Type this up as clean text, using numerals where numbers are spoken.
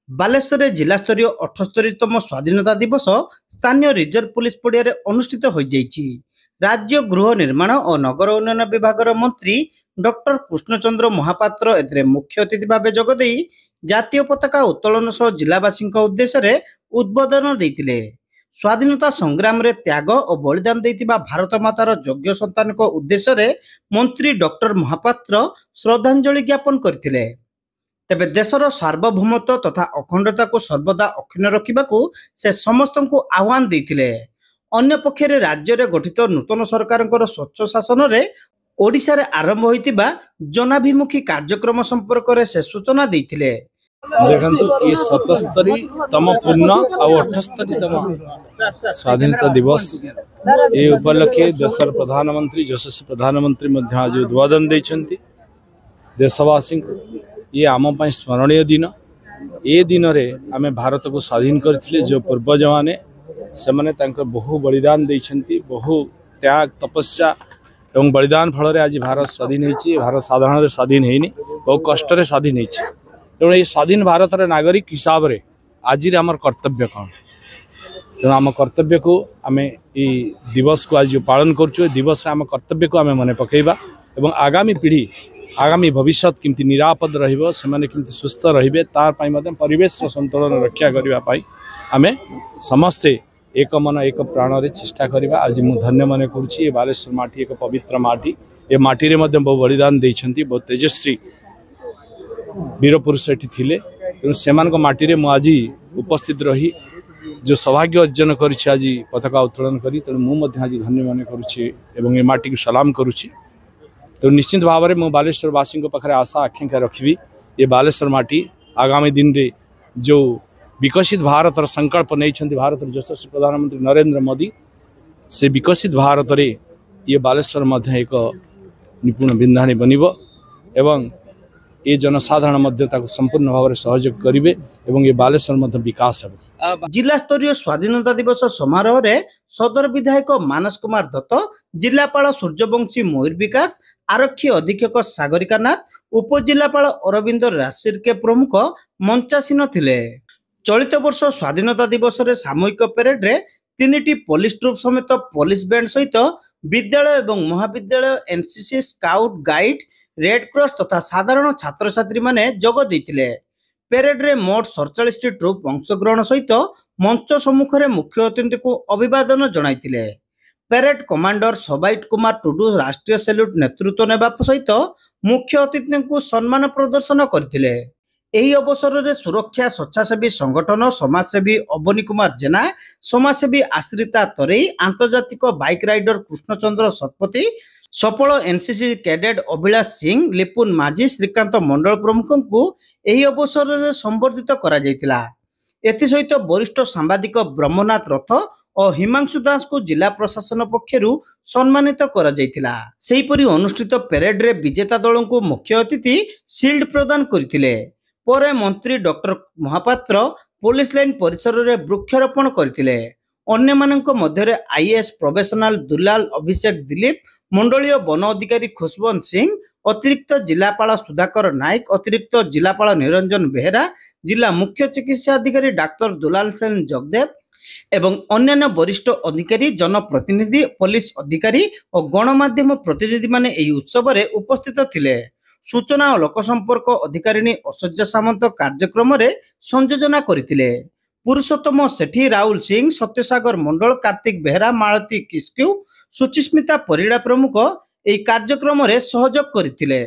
बालेश्वर जिला स्तरीय 78तम स्वाधीनता दिवस स्थानीय रिजर्व पुलिस पड़िया अनुष्ठित हो जाइछि। राज्य गृह निर्माण और नगर उन्नयन विभाग मंत्री डॉक्टर कृष्णचंद्र महापात्र एथिरे मुख्य अतिथि भाव जोगदे जातीय पताका उत्तोलन सह जिलावासी उद्देश्य उद्बोधन देते। स्वाधीनता संग्राम रे त्याग और बलिदान देइतिबा भारत मातार योग्य संतान उद्देश्य मंत्री डॉक्टर महापात्र श्रद्धांजलि ज्ञापन करथिले। तेबे देशर सार्वभौमत्व तथा अखंडता को सर्वदा अक्षुण्ण रखा से समस्त को आह्वान देते। अन्य पक्षरे राज्य रे गठित नूतन सरकार स्वच्छ शासन रे ओडिशा रे आरंभ होइतिबा जनाभिमुखी कार्यक्रम संपर्क रे से सूचना देते। देखंतु ये 77तम पूर्ण और 78तम स्वाधीनता दिवस ये उपलक्षे देशर प्रधानमंत्री यशस्वी प्रधानमंत्री मध्य आज उद्बोधन देइछंती देशवासी को। ये आम स्मरणीय दिन। ये दिन रे आमे भारत को स्वाधीन करथिले। जो पूर्वज माने से माने तांकर बहु बलिदान देइछंती, बहु त्याग तपस्या एवं बलिदान फल रे आज भारत स्वाधीन होइछि। भारत साधारण स्वाधीन हेनी, बहुत कष्ट रे स्वाधीन होइछि। तेणु ये स्वाधीन भारत रे नागरिक हिसाब रे आज आम कर्तव्य कौन। तेणु आम कर्तव्य को आम ये दिवस को आज पालन करुँ। दिवस आम कर्तव्य को आम मन पकेबा एवं आगामी पीढ़ी आगामी भविष्य किमती निरापद रहिबो, सेमाने किमती सुस्थ रहिबे, तार पई मते परिवेश संतुलन रक्षा करबा पई आमे समस्ते एक मन एक प्राण रे चेष्टा करबा। आज मु धन्य मन करूछि। ये बालेश्वर माटी एक पवित्र माटी। ये माटी रे मते बहु बलिदान दैछंती, बहुत तेजस्वी वीर पुरुष एठी थिले। तेणु सेमान को माटी रे मु आज उपस्थित रही जो सौभाग्य अर्जन करिछि आज पताका उत्तोलन करी। तेणु मु मते आज धन्य मन करूछि एवं ये माटी को सलाम करूछि। तो निश्चित भाव में मु बालेश्वर वासी पाखे आशा आकांक्षा रखी ये बालेश्वर माटी आगामी दिन रे जो विकसित भारत संकल्प नहीं भारत यशस्वी प्रधानमंत्री नरेंद्र मोदी से विकसित भारत रे ये बालेश्वर मध्य एक निपुण बिंधाणी बनिबो एवं ये जनसाधारण मध्य संपूर्ण भाव में सहयोग करेंगे एवं ये बालेश्वर मध्य विकास हो। जिला स्तरीय स्वाधीनता दिवस समारोह रे सदर विधायक मानस कुमार दत्त, जिलापाल सूर्यवंशी मयूर विकास, आरक्षी अधीक्षक सागरिका नाथ, उपजिलापाल अरविंद राशिर के प्रमुख मंचासीन थिले। चलित वर्ष स्वाधीनता दिवस रे सामूहिक परेड रे 3टी पुलिस ट्रुप समेत पुलिस बैंड सहित विद्यालय एवं महाविद्यालय NCC scout guide red cross तथा साधारण छात्र छात्री माने जोग देइतिले। पेरेड रे मोट 47टी ट्रुप अंशग्रहण सहित मंच सम्मुख रे मुख्य अतिथि को अभिवादन जणाइतिले। पेरेड कमांडर सबाइट कुमार टुडू राष्ट्रीय सैल्यूट नेतृत्व नेबा सहित मुख्य अतिथि को सम्मान प्रदर्शन करथिले। एही अवसर रे सुरक्षा स्वच्छासेवी संगठन समाजसेवी अवनी कुमार जेना, समाजसेवी आश्रिता तरेई, आंतर्जातिक बाइक राइडर कृष्णचंद्र शतपथी, सफल एनसीसी कैडेट अभिलाष सिंह, लिपुन माझी, श्रीकांत मंडल प्रमुख को एही अवसर रे संबर्धित करा जायतिला। एथि सहित वरिष्ठ सांबादिक ब्रह्मनाथ रथ और हिमांशु दास को जिला प्रशासन पक्षरु सम्मानित करा जायतिला। सेहीपरि अनुष्ठित पेरेड रे विजेता दल को मुख्य अतिथि शिल्ड प्रदान करथिले। परे मंत्री डॉक्टर महापात्र पुलिस लाइन परिसर रे वृक्षारोपण करथिले। अन्य मानक मध्य आईएएस प्रोफेशनल दुलाल अभिषेक दिलीप, मंडलीय वन अधिकारी खुशवंत सिंह, अतिरिक्त जिलापाल सुधाकर नायक, अतिरिक्त जिलापाल निरंजन बेहेरा, जिला मुख्य चिकित्सा अधिकारी डाक्तर दुलाल सेन जगदेव एवं अन्य वरिष्ठ अधिकारी, जनप्रतिनिधि, पुलिस अधिकारी और गणमाध्यम प्रतिनिधि माने एही उत्सव रे उपस्थित थिले। सूचना और लोकसंपर्क अधिकारिणी ऐश्वर्या सामंत कार्यक्रम रे संयोजना करथिले। पुरुषोत्तम सेठी, राहुल सिंह, सत्यसागर मंडल, कार्तिक बेहरा, मालती किस्क्यू, सुचिस्मिता परिड़ा प्रमुख एही कार्यक्रम रे सहयोग करथिले।